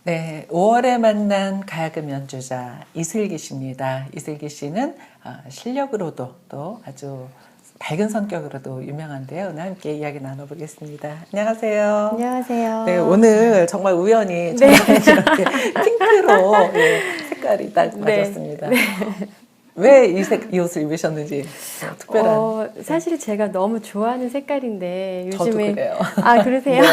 네, 5월에 만난 가야금 연주자 이슬기 씨입니다. 이슬기 씨는 실력으로도 또 아주 밝은 성격으로도 유명한데요. 오늘 함께 이야기 나눠보겠습니다. 안녕하세요. 안녕하세요. 네, 오늘 정말 우연히 네. 이렇게 핑크로 색깔이 딱 맞았습니다. 네. 왜 이 옷을 입으셨는지 특별한. 사실 제가 너무 좋아하는 색깔인데 저도 요즘에 그래요. 아 그러세요? 네.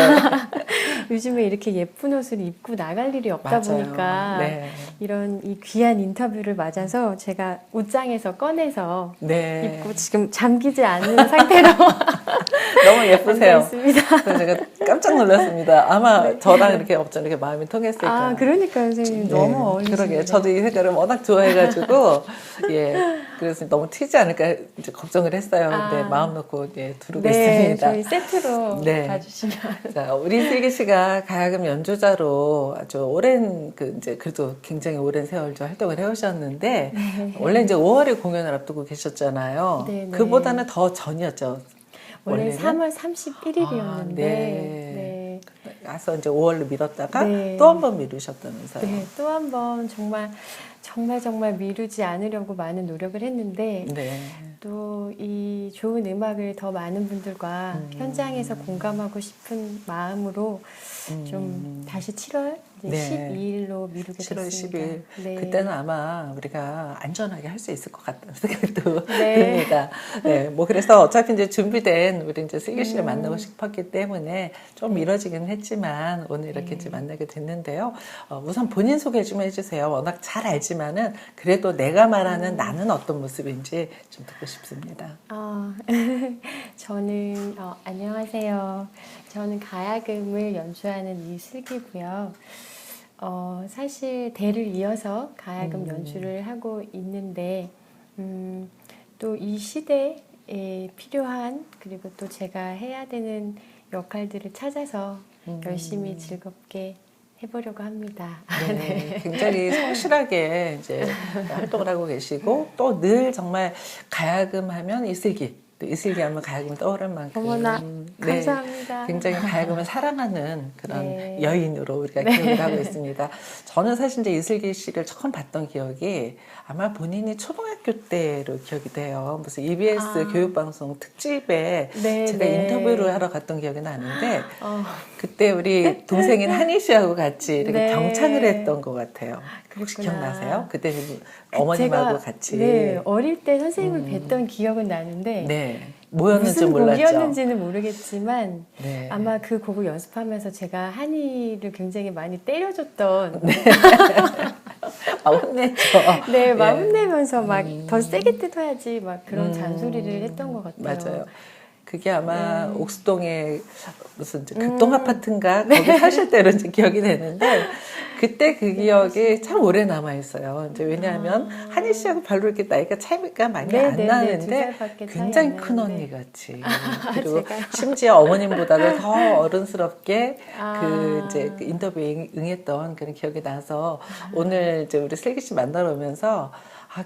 요즘에 이렇게 예쁜 옷을 입고 나갈 일이 없다 맞아요. 보니까 네. 이런 이 귀한 인터뷰를 맞아서 제가 옷장에서 꺼내서 네. 입고 지금 잠기지 않은 상태로 너무 예쁘세요. 있습니다. 그래서 제가 깜짝 놀랐습니다. 아마 네. 저랑 이렇게 어쩜 이렇게 마음이 통했을까. 아 그러니까요, 선생님. 네, 너무 어울리시네요. 그러게요. 저도 이 색깔을 워낙 좋아해가지고, 예. 그래서 너무 튀지 않을까 이제 걱정을 했어요. 근데 마음 놓고 예, 두르고 네, 있습니다. 저희 세트로 네. 봐주시면. 자, 우리 슬기 씨가 가야금 연주자로 아주 오랜, 이제 그래도 굉장히 오랜 세월 활동을 해오셨는데, 네. 원래 이제 5월에 공연을 앞두고 계셨잖아요. 네, 네. 그보다는 더 전이었죠. 원래 원래는? 3월 31일이었는데, 네. 가서 이제 5월로 미뤘다가 네. 또 한 번 미루셨다면서요. 네, 또 한 번 정말 미루지 않으려고 많은 노력을 했는데, 네. 또 이 좋은 음악을 더 많은 분들과 현장에서 공감하고 싶은 마음으로 좀 다시 7월 네. 12일로 미루게 7월 됐습니다. 10일. 네. 그때는 아마 우리가 안전하게 할 수 있을 것 같다는 생각도 네. 듭니다. 네. 뭐 그래서 어차피 이제 준비된 우리 이제 슬기 씨를 만나고 싶었기 때문에 좀 미뤄지긴 했지만 오늘 이렇게 이제 만나게 됐는데요. 우선 본인 소개 좀 해주세요. 워낙 잘 알지만은 그래도 내가 말하는 나는 어떤 모습인지 좀 듣고 싶습니다. 저는 안녕하세요. 저는 가야금을 연주하는 이슬기고요. 사실 대를 이어서 가야금 연주를 하고 있는데 또 이 시대에 필요한 그리고 또 제가 해야 되는 역할들을 찾아서 열심히 즐겁게 해보려고 합니다. 네, 굉장히 성실하게 이제 활동을 하고 계시고 또 늘 정말 가야금 하면 이슬기, 또 이슬기 하면 가야금이 떠오를 만큼 어머나 감사합니다. 굉장히 가야금을 사랑하는 그런 네. 여인으로 우리가 기억을 하고 있습니다. 저는 사실 이제 이슬기 씨를 처음 봤던 기억이 아마 본인이 초등학교 때로 기억이 돼요. 무슨 EBS 교육방송 특집에 네, 제가 네. 인터뷰를 하러 갔던 기억이 나는데 그때 우리 동생인 한희 씨하고 같이 이렇게 네. 병찬을 했던 것 같아요. 혹시 그렇구나. 기억나세요? 그때는 어머님하고 제가, 같이. 네, 어릴 때 선생님을 뵀던 기억은 나는데 네. 뭐였는지 무슨 몰랐죠. 곡이었는지는 모르겠지만 네. 아마 그 곡을 연습하면서 제가 한이를 굉장히 많이 때려줬던 혼냈죠. 네, 막 예. 혼내면서 막 더 세게 뜯어야지 막 그런 잔소리를 했던 것 같아요. 맞아요. 그게 아마 옥수동에 무슨 이제 극동 아파트인가 거기 사실 때로 이제 기억이 되는데 그때 그 기억이 참 오래 남아 있어요. 이제 왜냐하면 한희 씨하고 별로 이렇게 나이가 차이가 많이 안 나는데 2살밖에 굉장히 차이 안 큰 나는데. 언니 같이 그리고 제가요? 심지어 어머님보다도 더 어른스럽게 아. 이제 그 인터뷰에 응했던 그런 기억이 나서 오늘 이제 우리 슬기 씨 만나러 오면서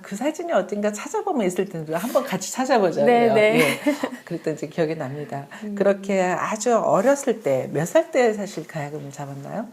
그 사진이 어딘가 찾아보면 있을 텐데 한번 같이 찾아보자고요. 네. 예. 그랬던 이제 기억이 납니다. 그렇게 아주 어렸을 때, 몇 살 때 사실 가야금을 잡았나요?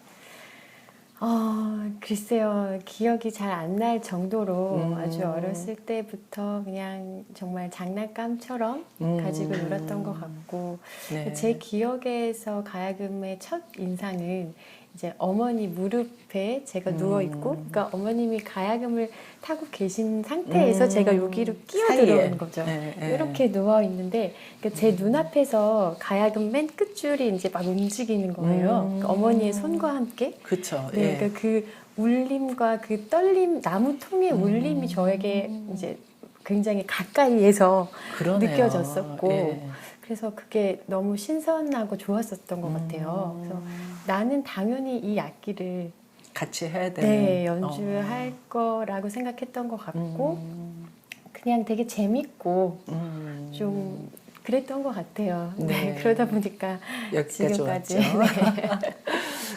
글쎄요. 기억이 잘 안 날 정도로 아주 어렸을 때부터 그냥 정말 장난감처럼 가지고 놀았던 것 같고 네. 제 기억에서 가야금의 첫 인상은 이제 어머니 무릎에 제가 누워있고 그러니까 어머님이 가야금을 타고 계신 상태에서 제가 여기로 끼어 사이에. 들어오는 거죠. 네. 이렇게 누워있는데 그러니까 제 눈앞에서 가야금 맨 끝줄이 이제 막 움직이는 거예요. 그러니까 어머니의 손과 함께. 그쵸. 네, 예. 그러니까 그 울림과 그 떨림, 나무 통의 울림이 저에게 이제 굉장히 가까이에서 그러네요. 느껴졌었고 예. 그래서 그게 너무 신선하고 좋았었던 것 같아요. 그래서 나는 당연히 이 악기를 같이 해야 되는. 네, 연주할 거라고 생각했던 것 같고 그냥 되게 재밌고 좀 그랬던 것 같아요. 네. 네. 그러다 보니까 여기까지 지금까지. 왔죠. 네.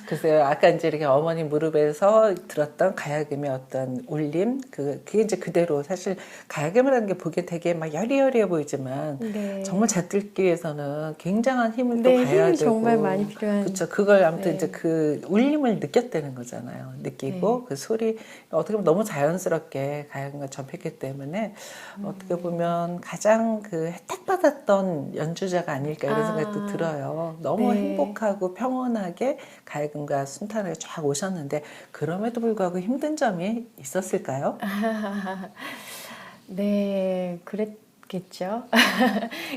글쎄요, 아까 이제 이렇게 어머니 무릎에서 들었던 가야금의 어떤 울림, 그게 이제 그대로 사실 가야금이라는 게 보기에 되게 막 여리여리해 보이지만 네. 정말 잘 듣기 위해서는 굉장한 힘을 또 네, 가야 힘이 되고. 정말 많이 필요한. 그렇죠. 그걸 아무튼 네. 이제 그 울림을 느꼈다는 거잖아요. 느끼고 네. 그 소리 어떻게 보면 너무 자연스럽게 가야금과 접했기 때문에 어떻게 보면 가장 그 혜택받았던 연주자가 아닐까 이런 생각도 들어요. 너무 네. 행복하고 평온하게 가야금과 순탄하게 쫙 오셨는데 그럼에도 불구하고 힘든 점이 있었을까요? 네, 그랬겠죠.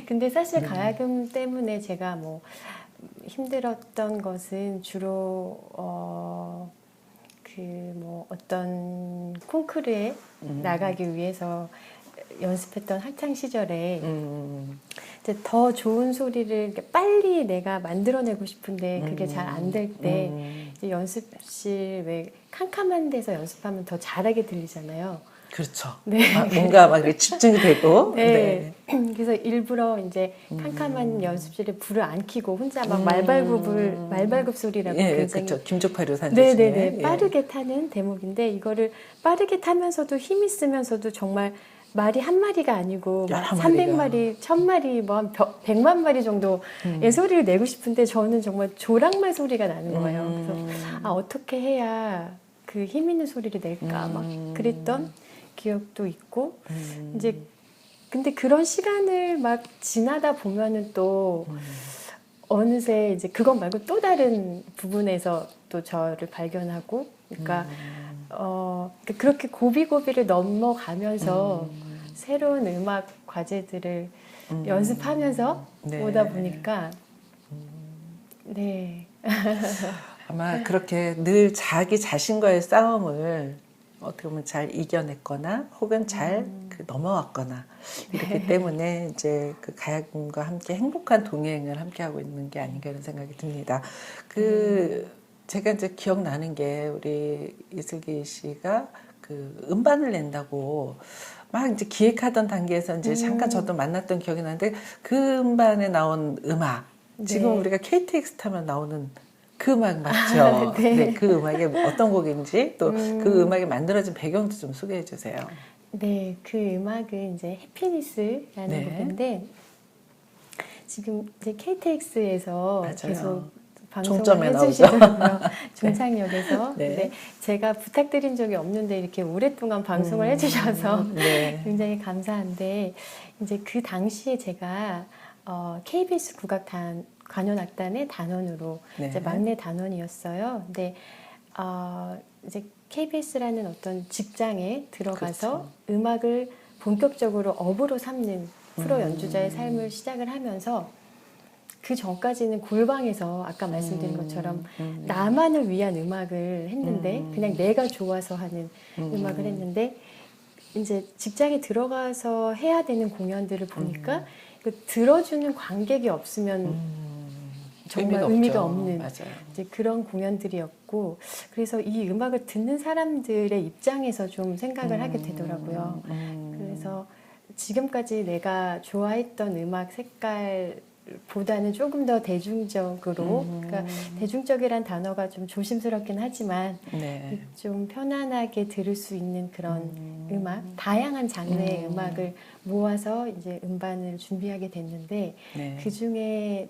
근데 사실 가야금 때문에 제가 뭐 힘들었던 것은 주로 그 뭐 어떤 콩쿠르에 나가기 위해서 연습했던 학창 시절에 이제 더 좋은 소리를 이렇게 빨리 내가 만들어내고 싶은데 그게 잘 안 될 때 이제 연습실 왜 캄캄한 데서 연습하면 더 잘하게 들리잖아요. 그렇죠. 네. 뭔가 막 이렇게 집중이 되고. 네. 그래서 일부러 이제 캄캄한 연습실에 불을 안 켜고 혼자 막 말발굽 소리라고 예, 굉장히 그렇죠. 김족파류 산대신에. 네네네 빠르게 타는 대목인데 이거를 빠르게 타면서도 힘 있으면서도 정말 말이 한 마리가 아니고 막 여러 마리가. 300마리, 1000마리, 뭐 한 100만 마리 정도의 소리를 내고 싶은데 저는 정말 조랑말 소리가 나는 거예요. 그래서 아 어떻게 해야 그 힘 있는 소리를 낼까 막 그랬던 기억도 있고 이제 근데 그런 시간을 막 지나다 보면은 또 어느새 이제 그것 말고 또 다른 부분에서 또 저를 발견하고 그러니까 그렇게 고비고비를 넘어가면서 새로운 음악 과제들을 연습하면서 네. 오다 보니까 네. 아마 그렇게 늘 자기 자신과의 싸움을 어떻게 보면 잘 이겨냈거나 혹은 잘 그 넘어왔거나 이렇기 때문에 이제 그 가야금과 함께 행복한 동행을 함께 하고 있는 게 아닌가 이런 생각이 듭니다. 제가 이제 기억나는 게 우리 이슬기 씨가 그 음반을 낸다고 막 이제 기획하던 단계에서 이제 잠깐 저도 만났던 기억이 나는데 그 음반에 나온 음악 지금 네. 우리가 KTX 타면 나오는 그 음악 맞죠? 네. 네, 그 음악이 어떤 곡인지 또 그 음악이 만들어진 배경도 좀 소개해 주세요. 네, 그 음악은 이제 해피니스라는 네. 곡인데 지금 이제 KTX에서 맞아요. 계속 종점에 방송을 해주시더라고요. 나오죠. 종착역에서. 네. 근데 제가 부탁드린 적이 없는데 이렇게 오랫동안 방송을 해주셔서 네. 굉장히 감사한데 이제 그 당시에 제가 KBS 관현악단의 단원으로 네. 이제 막내 단원이었어요. 근데 이제 KBS라는 어떤 직장에 들어가서 그렇죠. 음악을 본격적으로 업으로 삼는 프로 연주자의 삶을 시작을 하면서 그 전까지는 골방에서 아까 말씀드린 것처럼 나만을 위한 음악을 했는데 그냥 내가 좋아서 하는 음악을 했는데 이제 직장에 들어가서 해야 되는 공연들을 보니까 그 들어주는 관객이 없으면 정말 의미가 없는 맞아요. 이제 그런 공연들이었고 그래서 이 음악을 듣는 사람들의 입장에서 좀 생각을 하게 되더라고요. 그래서 지금까지 내가 좋아했던 음악 색깔보다는 조금 더 대중적으로 그러니까 대중적이란 단어가 좀 조심스럽긴 하지만 네. 좀 편안하게 들을 수 있는 그런 음악, 다양한 장르의 음악을 모아서 이제 음반을 준비하게 됐는데 네. 그 중에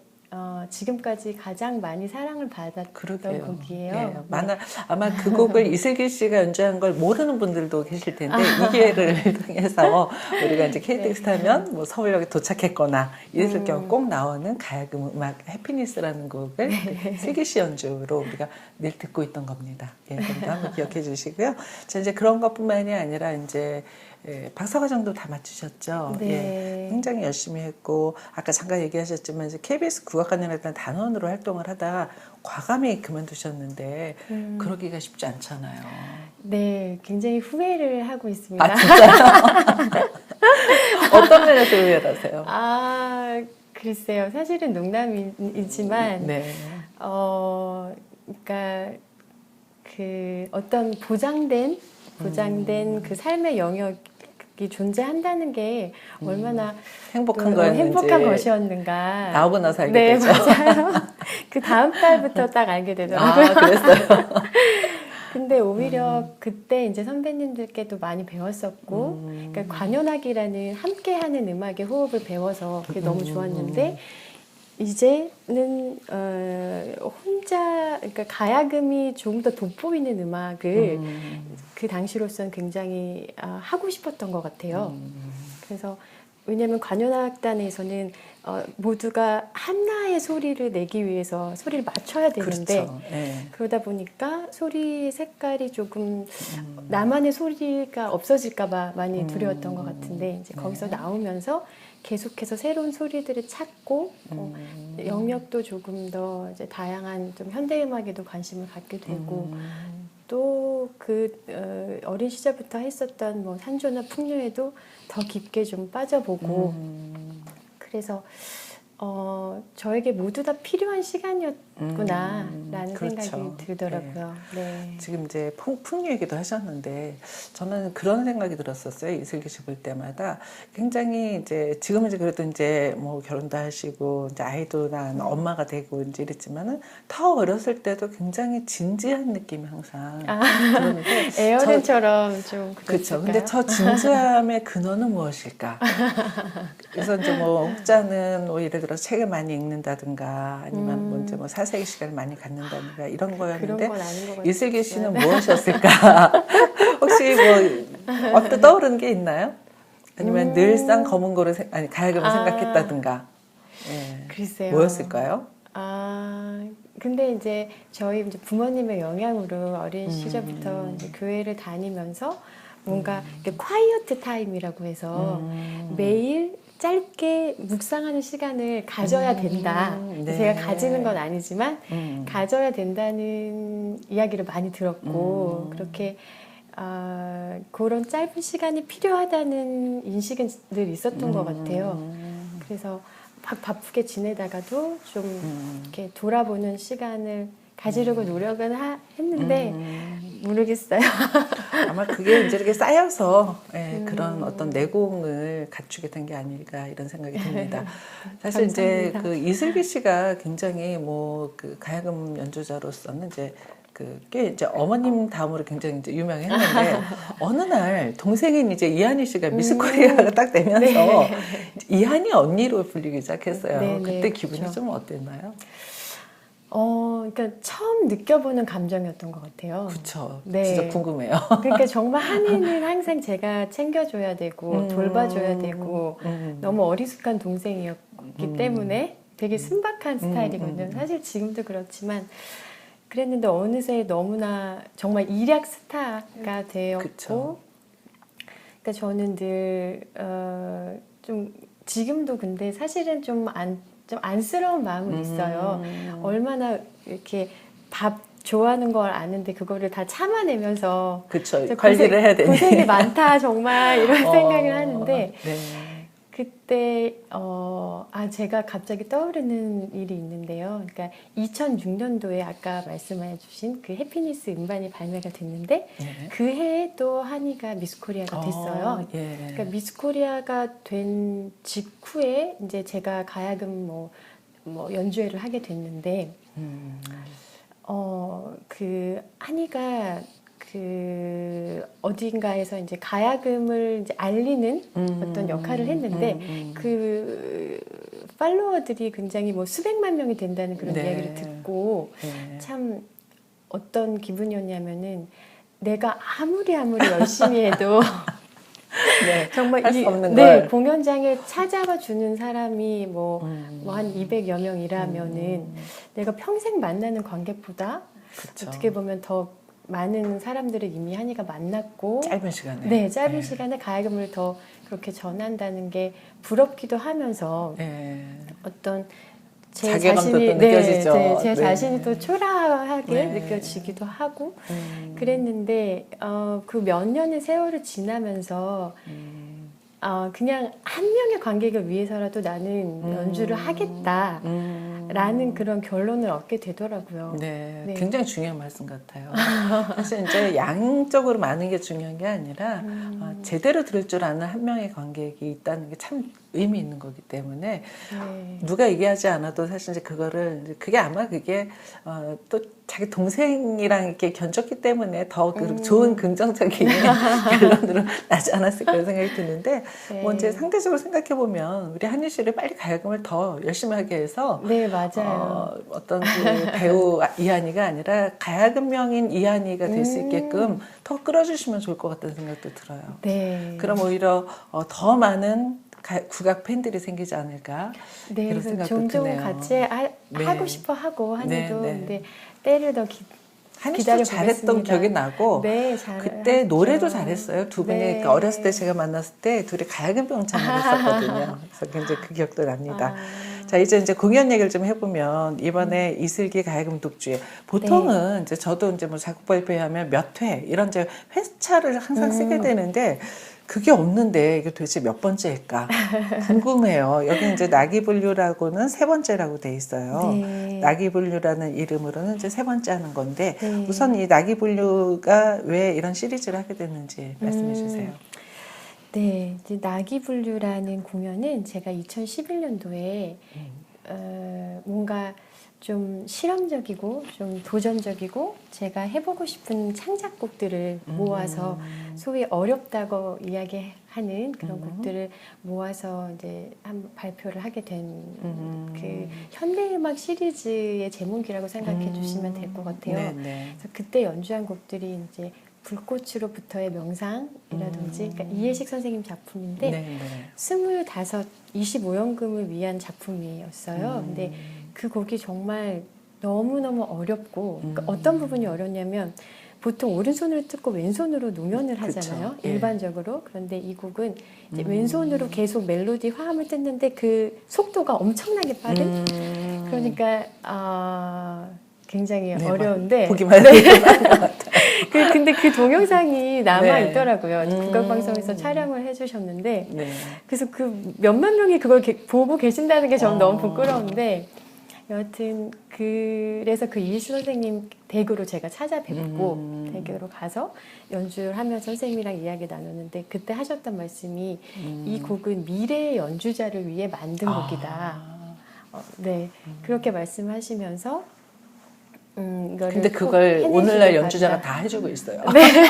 지금까지 가장 많이 사랑을 받았던 그러게요. 곡이에요. 네. 아마 그 곡을 이슬기 씨가 연주한 걸 모르는 분들도 계실 텐데 이 기회를 통해서 우리가 이제 KTX 타면 뭐 서울역에 도착했거나 이랬을 경우 꼭 나오는 가야금 음악 해피니스라는 곡을 슬기 씨 연주로 우리가 늘 듣고 있던 겁니다. 예, 그것도 한번 기억해 주시고요. 자, 이제 그런 것뿐만이 아니라 이제 박사과정도 다 맞추셨죠. 네. 예, 굉장히 열심히 했고 아까 잠깐 얘기하셨지만 이제 KBS 국악관현악단 단원으로 활동을 하다가 과감히 그만두셨는데 그러기가 쉽지 않잖아요. 네, 굉장히 후회를 하고 있습니다. 아 진짜요? 어떤 면에서 후회를 하세요? 글쎄요. 사실은 농담이지만 네. 그러니까 그 어떤 보장된 그 삶의 영역이 존재한다는 게 얼마나 행복한 거였는지 행복한 것이었는가. 나오고 나서 알게 네, 되죠. 맞아요. 그 다음 달부터 딱 알게 되더라고요. 아, 그랬어요. 근데 오히려 그때 이제 선배님들께도 많이 배웠었고, 그러니까 관현악이라는 함께하는 음악의 호흡을 배워서 그게 너무 좋았는데, 이제는 혼자, 그러니까 가야금이 조금 더 돋보이는 음악을 그 당시로서는 굉장히 하고 싶었던 것 같아요. 그래서 왜냐하면 관현악단에서는 모두가 하나의 소리를 내기 위해서 소리를 맞춰야 되는데 그렇죠. 네. 그러다 보니까 소리 색깔이 조금 나만의 소리가 없어질까봐 많이 두려웠던 것 같은데 이제 거기서 나오면서 계속해서 새로운 소리들을 찾고 영역도 조금 더 이제 다양한 좀 현대음악에도 관심을 갖게 되고 또 그 어린 시절부터 했었던 뭐 산조나 풍류에도 더 깊게 좀 빠져보고 그래서 저에게 모두 다 필요한 시간이었구나라는 그렇죠. 생각이 들더라고요. 네. 지금 이제 풍류 얘기도 하셨는데 저는 그런 생각이 들었었어요. 이슬기 씨 볼 때마다 굉장히 이제 지금은 이제 그래도 이제 뭐 결혼도 하시고 이제 아이도 낳은 엄마가 되고 이제 이랬지만은 더 어렸을 때도 굉장히 진지한 느낌이 항상 들었는데 에어른처럼 좀 그렇죠. 그랬을까요? 근데 저 진지함의 근원은 무엇일까? 그래서 이제 뭐 혹자는 뭐 예를 들어 책을 많이 읽는다든가 아니면 뭐 이제 뭐 사색의 시간을 많이 갖는다든가 이런 거였는데 그런 건 아닌 것 같아요. 이슬기 씨는 무엇이었을까? 혹시 뭐 어떤 떠오르는 게 있나요? 아니면 늘상 검은 고를 아니 가야금을 생각했다든가. 예. 글쎄요. 뭐였을까요? 근데 이제 저희 이제 부모님의 영향으로 어린 시절부터 이제 교회를 다니면서 뭔가 콰이어트 타임이라고 해서 매일 짧게 묵상하는 시간을 가져야 된다. 네. 제가 가지는 건 아니지만 가져야 된다는 이야기를 많이 들었고 그렇게 그런 짧은 시간이 필요하다는 인식은 늘 있었던 것 같아요. 그래서 막 바쁘게 지내다가도 좀 이렇게 돌아보는 시간을 가지려고 노력은 했는데 모르겠어요. 아마 그게 이제 이렇게 쌓여서 그런 어떤 내공을 갖추게 된 게 아닐까 이런 생각이 듭니다. 사실 이제 그 이슬기 씨가 굉장히 뭐 그 가야금 연주자로서는 이제 그게 이제 어머님 다음으로 굉장히 이제 유명했는데 어느 날 동생인 이제 이한희 씨가 미스코리아가 딱 되면서 네. 이한희 언니로 불리기 시작했어요. 네, 그때 네, 기분이 그렇죠. 좀 어땠나요? 그러니까 처음 느껴보는 감정이었던 것 같아요. 그렇죠. 네. 진짜 궁금해요. 그러니까 정말 한이는 항상 제가 챙겨줘야 되고 돌봐줘야 되고 너무 어리숙한 동생이었기 때문에 되게 순박한 스타일이거든요. 사실 지금도 그렇지만 그랬는데 어느새 너무나 정말 일약 스타가 되었고 그쵸. 그러니까 저는 늘 좀 지금도 근데 사실은 좀 안쓰러운 마음은 있어요. 얼마나 이렇게 밥 좋아하는 걸 아는데 그거를 다 참아내면서 그쵸. 진짜 관리를 해야 되니. 고생이 많다 정말 이런 생각을 하는데 네. 그때 제가 갑자기 떠오르는 일이 있는데요. 그러니까 2006년도에 아까 말씀해주신 그 해피니스 음반이 발매가 됐는데 네. 그 해에 또 한이가 미스코리아가 됐어요. 예. 그러니까 미스코리아가 된 직후에 이제 제가 가야금 뭐 연주회를 하게 됐는데 그 한이가 그 어딘가에서 이제 가야금을 이제 알리는 어떤 역할을 했는데 그 팔로워들이 굉장히 뭐 수백만 명이 된다는 그런 네. 이야기를 듣고 네. 참 어떤 기분이었냐면은 내가 아무리 열심히 해도 네. 정말 할 수 없는 네, 걸. 공연장에 찾아와 주는 사람이 뭐 한 200여 명이라면은 내가 평생 만나는 관객보다 그쵸. 어떻게 보면 더 많은 사람들을 이미 한이가 만났고 짧은 시간에. 네, 짧은 시간에 가야금을 더 그렇게 전한다는 게 부럽기도 하면서 네. 어떤 제 자괴감도 자신이 또 느껴지죠. 제 네. 자신이 또 초라하게 네. 느껴지기도 하고 그랬는데 그 몇 년의 세월을 지나면서 그냥 한 명의 관객을 위해서라도 나는 연주를 하겠다라는 그런 결론을 얻게 되더라고요. 네, 네. 굉장히 중요한 말씀 같아요. 사실 이제 양적으로 많은 게 중요한 게 아니라 제대로 들을 줄 아는 한 명의 관객이 있다는 게 참 의미 있는 거기 때문에 네. 누가 얘기하지 않아도 사실 이제 그거를 그게 아마 그게 또 자기 동생이랑 이렇게 견줬기 때문에 더 좋은 긍정적인 결론으로 나지 않았을까 이런 생각이 드는데 네. 뭐 이제 상대적으로 생각해 보면 우리 한희 씨를 빨리 가야금을 더 열심히 하게 해서 네, 맞아요. 어떤 그 배우 이한이가 아니라 가야금 명인 이한이가 될 수 있게끔 더 끌어주시면 좋을 것 같다는 생각도 들어요. 네. 그럼 오히려 더 많은 국악 팬들이 생기지 않을까 네, 이런 그래서 생각도 종종 드네요. 같이 네. 하고 싶어 하고 한이도 네, 네. 근데 때를 더 한희 씨도 기다려 잘했던 보겠습니다. 기억이 나고 네, 그때 하셨죠. 노래도 잘했어요. 두 분이 네. 그러니까 어렸을 때 제가 만났을 때 둘이 가야금 병창을 했었거든요. 그래서 굉장히 그 기억도 납니다. 자, 이제 공연 얘기를 좀 해보면 이번에 이슬기 가야금 독주에 보통은 이제 저도 이제 뭐 작곡 발표하면 몇 회 이런 이제 회차를 항상 쓰게 되는데 그게 없는데 이게 도대체 몇 번째일까 궁금해요. 여기 이제 나기분류라고는 세 번째라고 돼 있어요. 네. 나기분류라는 이름으로는 이제 세 번째 하는 건데 네. 우선 이 나기분류가 왜 이런 시리즈를 하게 됐는지 말씀해 주세요. 네, 이제 나기분류라는 공연은 제가 2011년도에 뭔가 좀 실험적이고 좀 도전적이고 제가 해보고 싶은 창작곡들을 모아서 소위 어렵다고 이야기하는 그런 곡들을 모아서 이제 한번 발표를 하게 된 그 현대음악 시리즈의 제목이라고 생각해 주시면 될 것 같아요. 네네. 그래서 그때 연주한 곡들이 이제 불꽃으로부터의 명상이라든지 그러니까 이해식 선생님 작품인데 네네. 25, 25연금을 위한 작품이었어요. 근데 그 곡이 정말 너무너무 어렵고 그러니까 어떤 부분이 어렵냐면 보통 오른손으로 뜯고 왼손으로 노면을 하잖아요. 그쵸. 예. 일반적으로. 그런데 이 곡은 이제 왼손으로 계속 멜로디 화음을 뜯는데 그 속도가 엄청나게 빠른 그러니까 굉장히 네, 어려운데 보기만 해도 근데 그 동영상이 남아 네. 있더라고요. 국악방송에서 촬영을 해주셨는데 네. 그래서 그 몇만 명이 그걸 보고 계신다는 게 저는 너무 부끄러운데 여하튼 그래서 그 이희수 선생님 댁으로 제가 찾아뵙고 댁으로 가서 연주를 하면서 선생님이랑 이야기 나눴는데 그때 하셨던 말씀이 이 곡은 미래의 연주자를 위해 만든 곡이다. 네, 그렇게 말씀하시면서 이거를 근데 꼭 그걸 해내시길 오늘날 연주자가 바란다. 다 해주고 있어요. 네,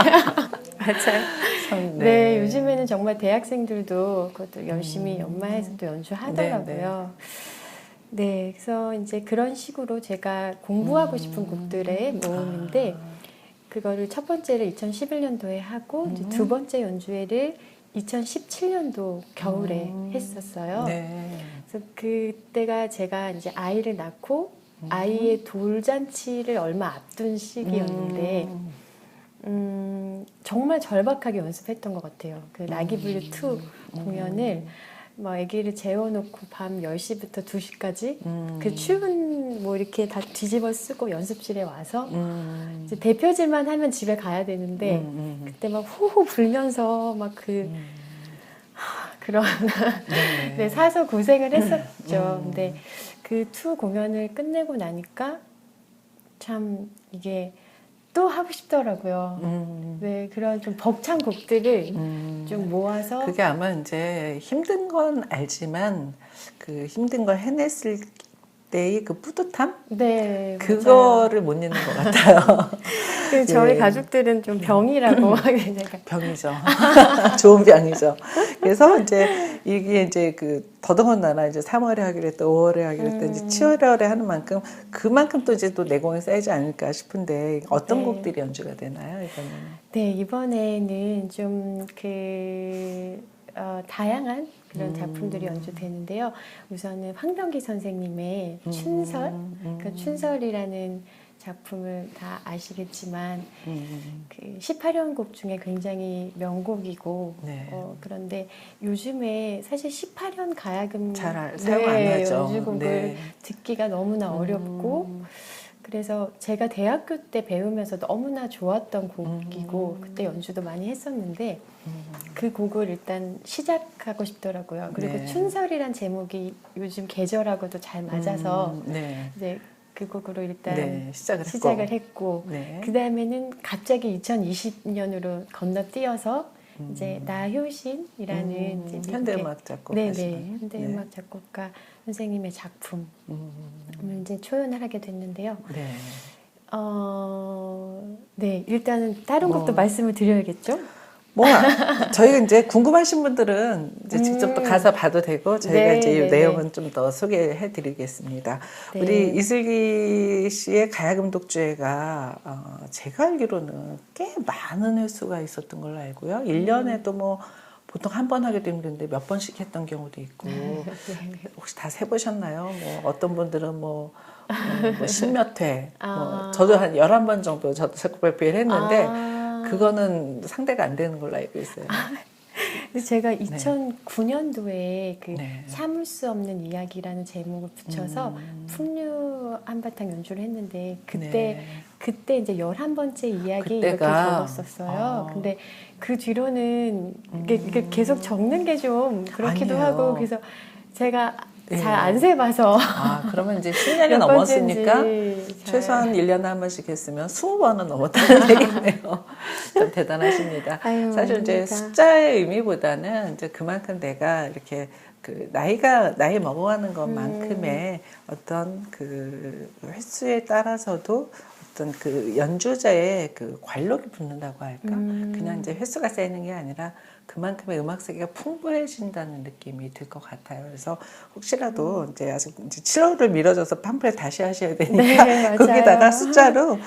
맞아요. 참, 네, 요즘에는 정말 대학생들도 그것도 열심히 연마해서 또 연주하더라고요. 네, 그래서 이제 그런 식으로 제가 공부하고 싶은 곡들의 모음인데 그거를 첫 번째를 2011년도에 하고 이제 두 번째 연주회를 2017년도 겨울에 했었어요. 네. 그래서 그때가 제가 이제 아이를 낳고 아이의 돌잔치를 얼마 앞둔 시기였는데 정말 절박하게 연습했던 것 같아요. 그 나기분류 2 공연을 막 아기를 재워놓고 밤 10시부터 2시까지 그 추운 뭐 이렇게 다 뒤집어 쓰고 연습실에 와서 이제 대표질만 하면 집에 가야 되는데 그때 막 호호 불면서 막 그런 네, 사서 고생을 했었죠. 근데 그 2 공연을 끝내고 나니까 참 이게 또 하고 싶더라고요. 네, 그런 좀 벅찬 곡들을 좀 모아서 그게 아마 이제 힘든 건 알지만 그 힘든 걸 해냈을 때의 그 뿌듯함? 네, 그거를 못 잊는 것 같아요. 그 저희 예. 가족들은 좀 병이라고 하게 제가 병이죠. 좋은 병이죠. 그래서 이제 이게 이제 그 더더군다나 이제 3월에 하기로 했다, 5월에 하기로 했다, 이제 7월에 하는 만큼 그만큼 또 이제 또 내공이 쌓이지 않을까 싶은데 어떤 네. 곡들이 연주가 되나요, 이번에는? 네, 이번에는 좀 다양한 그런 작품들이 연주되는데요. 우선은 황병기 선생님의 춘설, 그 춘설이라는 작품을 다 아시겠지만 그 18연곡 중에 굉장히 명곡이고 네. 그런데 요즘에 사실 18연 가야금 사용 안 하죠. 연주곡을 네. 듣기가 너무나 어렵고 그래서 제가 대학교 때 배우면서 너무나 좋았던 곡이고 그때 연주도 많이 했었는데 그 곡을 일단 시작하고 싶더라고요. 그리고 네. 춘설이란 제목이 요즘 계절하고도 잘 맞아서 네. 이제 그 곡으로 일단 네, 시작을 했고 네. 그 다음에는 갑자기 2020년으로 건너뛰어서 이제 나효신이라는 이제 미국의 현대음악 작곡하시는. 네네 현대음악 작곡가 선생님의 작품을 이제 초연을 하게 됐는데요. 네. 네 일단은 다른 뭐. 곡도 말씀을 드려야겠죠? 뭐 저희가 이제 궁금하신 분들은 이제 직접 또 가서 봐도 되고 저희가 네, 이제 이 네, 내용은 좀 더 소개해드리겠습니다. 네. 우리 이슬기 씨의 가야금 독주회가 제가 알기로는 꽤 많은 횟수가 있었던 걸로 알고요. 1년에도 뭐 보통 한 번 하기도 힘든데 몇 번씩 했던 경우도 있고 혹시 다 세보셨나요? 뭐 어떤 분들은 뭐 10몇 회, 뭐 저도 한 11번 정도 저도 작곡 발표를 했는데 그거는 상대가 안 되는 걸로 알고 있어요. 제가 2009년도에 그 네. 참을 수 없는 이야기라는 제목을 붙여서 풍류 한바탕 연주를 했는데 그때 이제 11번째 이야기 이렇게 그때가? 적었었어요. 근데 그 뒤로는 이게 계속 적는 게 좀 그렇기도 아니에요. 하고 그래서 제가 네. 잘 안 세봐서 그러면 이제 10년이 몇 넘었으니까 번째인지 잘- 최소한 1년에 한 번씩 했으면 20번은 넘었다는 얘기네요. 좀 대단하십니다. 아유, 사실 이제 아닙니다. 숫자의 의미보다는 이제 그만큼 내가 이렇게 그 나이 먹어가는 것만큼의 어떤 그 횟수에 따라서도 어떤 그 연주자의 그 관록이 붙는다고 할까? 그냥 이제 횟수가 쌓이는 게 아니라 그만큼의 음악 세계가 풍부해진다는 느낌이 들 것 같아요. 그래서 혹시라도 이제 아직 이제 7월을 미뤄져서 팜플렛 다시 하셔야 되니까 네, 맞아요. 거기다가 숫자로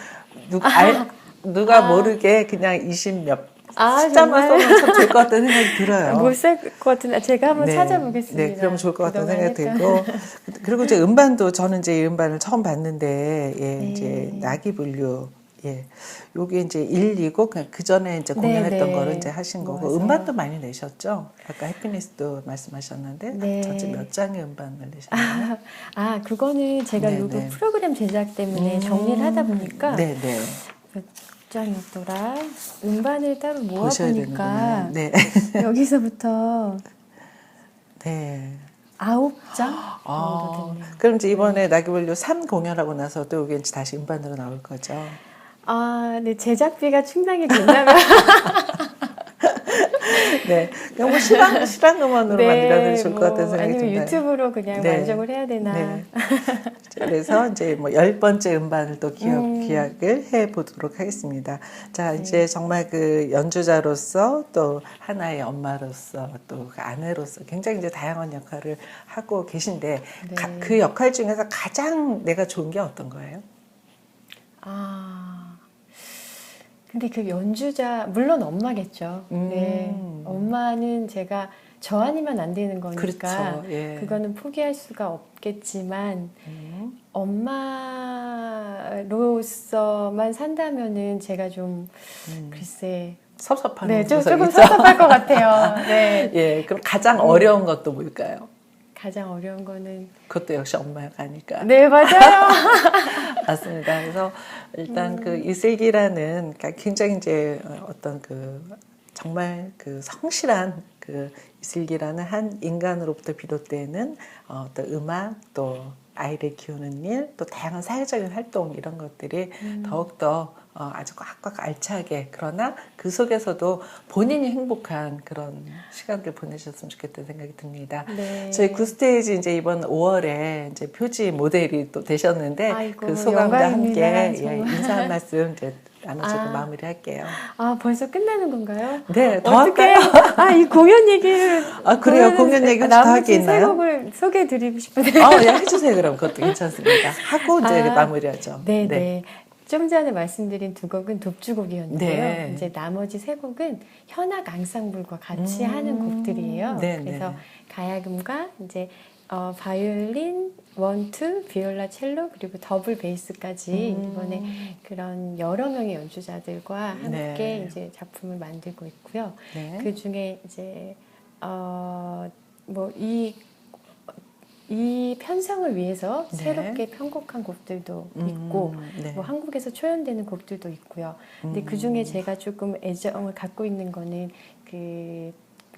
누가 모르게 그냥 20몇 숫자만 정말? 써면 참 좋을 것 같다는 생각이 들어요. 못 살 것 같은데 제가 한번 찾아보겠습니다. 네, 그러면 좋을 것 같다는 그동안 생각이 했던. 들고 그리고 이제 음반도 저는 이제 이 음반을 처음 봤는데 이제 네. 낙이분류 요게 이제 1, 2곡 그 전에 이제 공연했던 네, 거를 네. 이제 하신 거고 모아서. 음반도 많이 내셨죠? 아까 해피니스도 말씀하셨는데 네. 전체 몇 장의 음반을 내셨나요? 그거는 제가 네, 요거 네. 프로그램 제작 때문에 정리를 하다 보니까 네, 네. 몇 장이었더라. 음반을 따로 보셔야 모아보니까 되는구나. 네. 여기서부터 네. 9장 정도 됐네요. 그럼 이제 이번에 낙이분류 3 공연하고 나서도 이게 이제 다시 음반으로 나올 거죠? 네, 제작비가 충당이 된다면. 네. 그냥 뭐 실황 음원으로만 이라도 좋을 것 같다는 생각이 아니면 듭니다. 유튜브로 그냥 네. 완성을 해야 되나. 네. 그래서 이제 뭐 10번째 음반을 또 기약을 해 보도록 하겠습니다. 자, 이제 정말 그 연주자로서 또 하나의 엄마로서 또 그 아내로서 굉장히 이제 다양한 역할을 하고 계신데 네. 그 역할 중에서 가장 내가 좋은 게 어떤 거예요? 근데 그 연주자, 물론 엄마겠죠. 네. 엄마는 제가 저 아니면 안 되는 거니까. 그렇죠. 예. 그거는 포기할 수가 없겠지만, 엄마로서만 산다면은 제가 좀, 글쎄. 섭섭한 네, 조금 구석이 있죠? 섭섭할 것 같아요. 네. 예, 그럼 가장 어려운 것도 뭘까요? 가장 어려운 거는. 그것도 역시 엄마가 아닐까. 네, 맞아요. 맞습니다. 그래서 일단 그 이슬기라는 그러니까 굉장히 이제 어떤 그 정말 그 성실한 그 이슬기라는 한 인간으로부터 비롯되는 어떤 음악 또 아이를 키우는 일, 또 다양한 사회적인 활동 이런 것들이 더욱더 아주 꽉꽉 알차게 그러나 그 속에서도 본인이 행복한 그런 시간들 보내셨으면 좋겠다는 생각이 듭니다. 네. 저희 구스테이지 이제 이번 5월에 이제 표지 모델이 또 되셨는데 아이고, 그 소감과 영광입니다, 함께 정말. 인사 한 말씀 이제 나눠주고 마무리할게요. 벌써 끝나는 건가요? 네, 더 어떻게? 할까요? 이 공연 얘기를. 그래요. 공연 얘기 혹시 더 할 게 있나요? 세 곡을 소개해드리고 싶은데. 해주세요. 그럼 그것도 괜찮습니다. 하고 이제 마무리하죠. 네. 좀 전에 말씀드린 두 곡은 독주곡이었는데요. 네. 이제 나머지 세 곡은 현악 앙상블과 같이 하는 곡들이에요. 네, 그래서 네. 가야금과 이제 바이올린, 원투, 비올라, 첼로 그리고 더블 베이스까지 이번에 그런 여러 명의 연주자들과 함께 네. 이제 작품을 만들고 있고요. 네. 그 중에 이제 이 편성을 위해서 네. 새롭게 편곡한 곡들도 있고 네. 뭐 한국에서 초연되는 곡들도 있고요. 근데 그 중에 제가 조금 애정을 갖고 있는 거는 그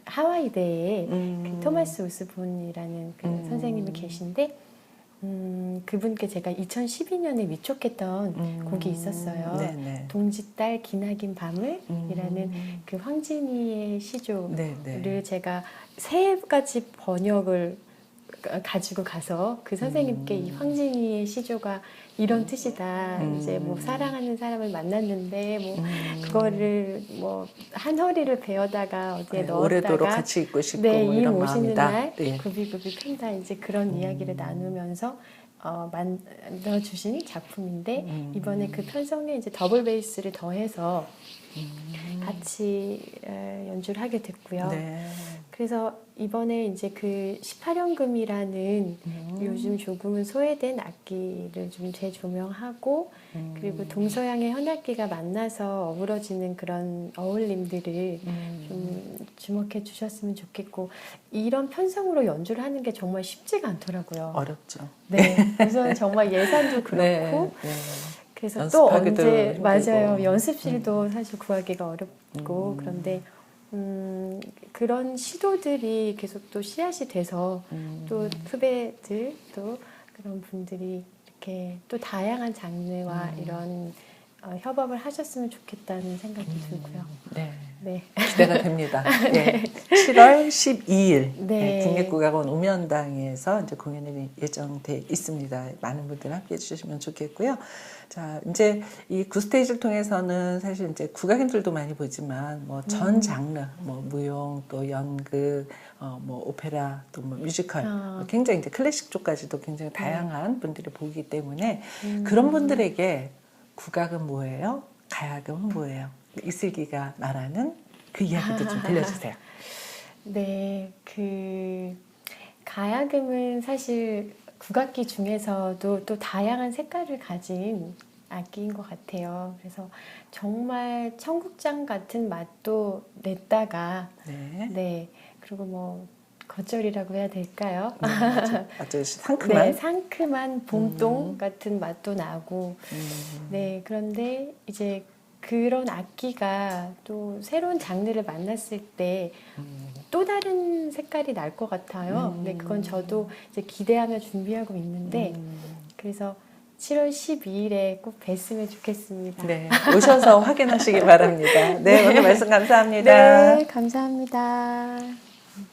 하와이대에 그 토마스 우스본이라는 그 선생님이 계신데 그분께 제가 2012년에 위촉했던 곡이 있었어요. 네네. 동짓달 기나긴 밤을이라는 그 황진이의 시조를 네네. 제가 세 가지 번역을 가지고 가서 그 선생님께 이 황진이의 시조가 이런 뜻이다. 이제 뭐 사랑하는 사람을 만났는데 뭐 그거를 뭐 한 허리를 베어다가 어디에 네, 오래도록 넣었다가 같이 있고 싶고 네, 뭐 이 이런 오시는 마음이다. 날 네. 굽이굽이 팬다 이제 그런 이야기를 나누면서 만들어주신 작품인데 이번에 그 편성에 이제 더블 베이스를 더해서 같이 연주를 하게 됐고요. 네. 그래서 이번에 이제 그 18연금이라는 요즘 조금은 소외된 악기를 좀 재조명하고 그리고 동서양의 현악기가 만나서 어우러지는 그런 어울림들을 좀 주목해 주셨으면 좋겠고 이런 편성으로 연주를 하는 게 정말 쉽지가 않더라고요. 어렵죠. 네, 우선 정말 예산도 그렇고 네. 그래서 또 연습하기도 언제 힘들고. 맞아요 연습실도 사실 구하기가 어렵고 그런데 그런 시도들이 계속 또 씨앗이 돼서 또 후배들 또 그런 분들이 이렇게 또 다양한 장르와 이런 협업을 하셨으면 좋겠다는 생각이 들고요. 네. 네. 기대가 됩니다. 네. 7월 12일 네. 국립국악원 우면당에서 이제 공연이 예정돼 있습니다. 많은 분들 함께 해주시면 좋겠고요. 자, 이제 이 구스테이지를 통해서는 사실 이제 국악인들도 많이 보지만 뭐 전 장르, 뭐 무용, 또 연극, 뭐 오페라, 또 뭐 뮤지컬, 굉장히 이제 클래식 쪽까지도 굉장히 다양한 분들이 보기 때문에 그런 분들에게 국악은 뭐예요? 가야금은 뭐예요? 이슬기가 말하는 그 이야기도 좀 들려주세요. 네, 그 가야금은 사실 국악기 중에서도 또 다양한 색깔을 가진 악기인 것 같아요. 그래서 정말 청국장 같은 맛도 냈다가 네. 네, 그리고 뭐 겉절이라고 해야 될까요? 네, 아주 상큼한. 네, 상큼한 봄동 같은 맛도 나고 네, 그런데 이제 그런 악기가 또 새로운 장르를 만났을 때 또 다른 색깔이 날 것 같아요. 네, 그건 저도 이제 기대하며 준비하고 있는데 그래서 7월 12일에 꼭 뵀으면 좋겠습니다. 네, 오셔서 확인하시기 바랍니다. 네, 오늘 말씀 감사합니다. 네, 감사합니다.